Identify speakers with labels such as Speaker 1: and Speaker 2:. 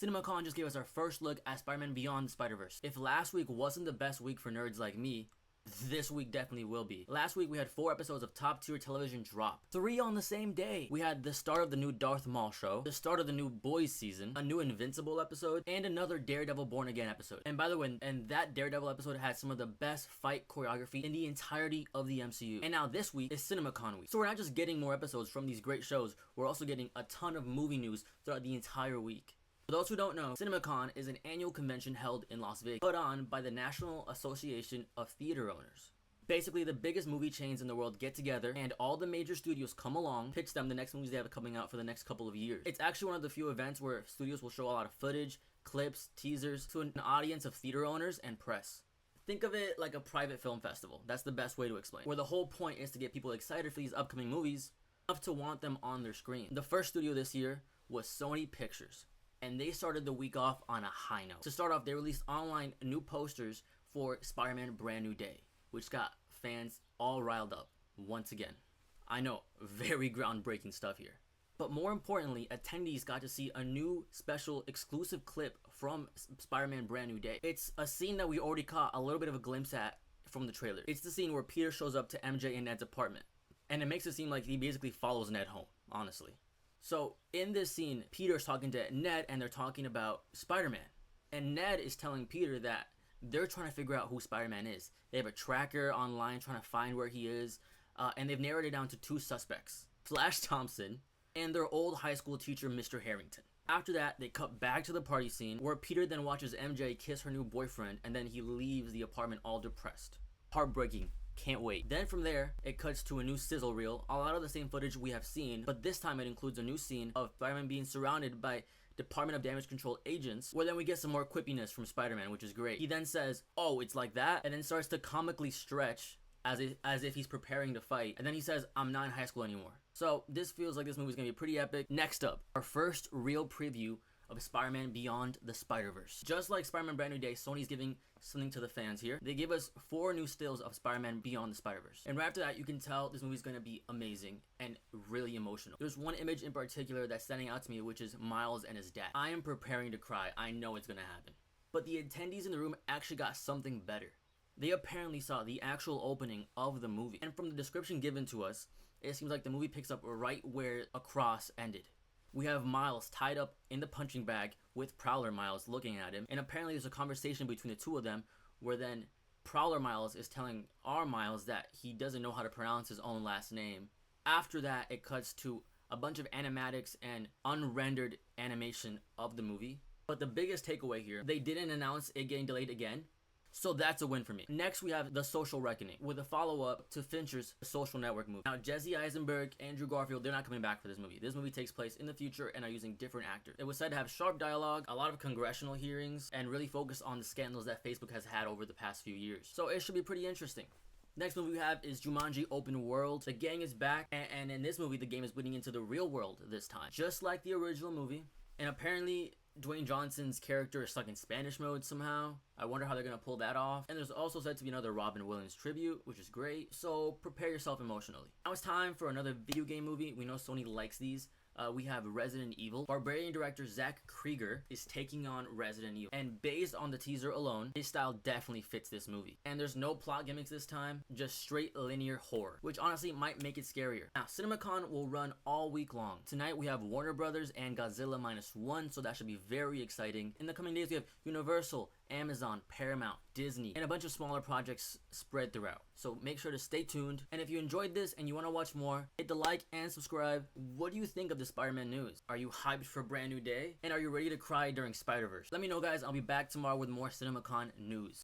Speaker 1: CinemaCon just gave us our first look at Spider-Man Beyond the Spider-Verse. If last week wasn't the best week for nerds like me, this week definitely will be. Last week we had 4 episodes of top tier television drop. 3 on the same day. We had the start of the new Darth Maul show, the start of the new Boys season, a new Invincible episode, and another Daredevil Born Again episode. And by the way, that Daredevil episode had some of the best fight choreography in the entirety of the MCU. And now this week is CinemaCon week. So we're not just getting more episodes from these great shows, we're also getting a ton of movie news throughout the entire week. For those who don't know, CinemaCon is an annual convention held in Las Vegas, put on by the National Association of Theater Owners. Basically, the biggest movie chains in the world get together, and all the major studios come along, pitch them the next movies they have coming out for the next couple of years. It's actually one of the few events where studios will show a lot of footage, clips, teasers to an audience of theater owners and press. Think of it like a private film festival. That's the best way to explain. Where the whole point is to get people excited for these upcoming movies, enough to want them on their screen. The first studio this year was Sony Pictures, and they started the week off on a high note. To start off, they released online new posters for Spider-Man Brand New Day, which got fans all riled up once again. I know, very groundbreaking stuff here. But more importantly, attendees got to see a new special exclusive clip from Spider-Man Brand New Day. It's a scene that we already caught a little bit of a glimpse at from the trailer. It's the scene where Peter shows up to MJ in Ned's apartment, and it makes it seem like he basically follows Ned home, honestly. So in this scene, Peter's talking to Ned and they're talking about Spider-Man. And Ned is telling Peter that they're trying to figure out who Spider-Man is. They have a tracker online trying to find where he is. And they've narrowed it down to 2 suspects, Flash Thompson and their old high school teacher, Mr. Harrington. After that, they cut back to the party scene where Peter then watches MJ kiss her new boyfriend, and then he leaves the apartment all depressed. Heartbreaking. Can't wait. Then from there, it cuts to a new sizzle reel, a lot of the same footage we have seen, but this time it includes a new scene of Spider-Man being surrounded by Department of Damage Control agents, where then we get some more quippiness from Spider-Man, which is great. He then says, "Oh, it's like that," and then starts to comically stretch as if he's preparing to fight, and then he says, "I'm not in high school anymore." So this feels like this movie's gonna be pretty epic. Next up, our first real preview of Spider-Man Beyond the Spider-Verse. Just like Spider-Man Brand New Day, Sony's giving something to the fans here. They give us 4 new stills of Spider-Man Beyond the Spider-Verse. And right after that, you can tell this movie's gonna be amazing and really emotional. There's one image in particular that's standing out to me, which is Miles and his dad. I am preparing to cry. I know it's gonna happen. But the attendees in the room actually got something better. They apparently saw the actual opening of the movie. And from the description given to us, it seems like the movie picks up right where Across ended. We have Miles tied up in the punching bag with Prowler Miles looking at him, and apparently there's a conversation between the two of them where then Prowler Miles is telling our Miles that he doesn't know how to pronounce his own last name. After that, it cuts to a bunch of animatics and unrendered animation of the movie. But the biggest takeaway here, they didn't announce it getting delayed again. So that's a win for me. Next, we have The Social Reckoning, with a follow-up to Fincher's Social Network movie. Now, Jesse Eisenberg, Andrew Garfield, they're not coming back for this movie. This movie takes place in the future and are using different actors. It was said to have sharp dialogue, a lot of congressional hearings, and really focus on the scandals that Facebook has had over the past few years. So it should be pretty interesting. Next movie we have is Jumanji Open World. The gang is back, and in this movie, the game is bleeding into the real world this time, just like the original movie. And apparently, Dwayne Johnson's character is stuck in Spanish mode somehow. I wonder how they're gonna pull that off. And there's also said to be another Robin Williams tribute, which is great. So prepare yourself emotionally. Now it's time for another video game movie. We know Sony likes these. We have Resident Evil. Barbarian director Zach Krieger is taking on Resident Evil. And based on the teaser alone, his style definitely fits this movie. And there's no plot gimmicks this time, just straight linear horror, which honestly might make it scarier. Now, CinemaCon will run all week long. Tonight we have Warner Brothers and Godzilla -1, so that should be very exciting. In the coming days, we have Universal, Amazon, Paramount, Disney, and a bunch of smaller projects spread throughout. So make sure to stay tuned. And if you enjoyed this and you want to watch more, hit the like and subscribe. What do you think of the Spider-Man news? Are you hyped for Brand New Day? And are you ready to cry during Spider-Verse? Let me know, guys. I'll be back tomorrow with more CinemaCon news.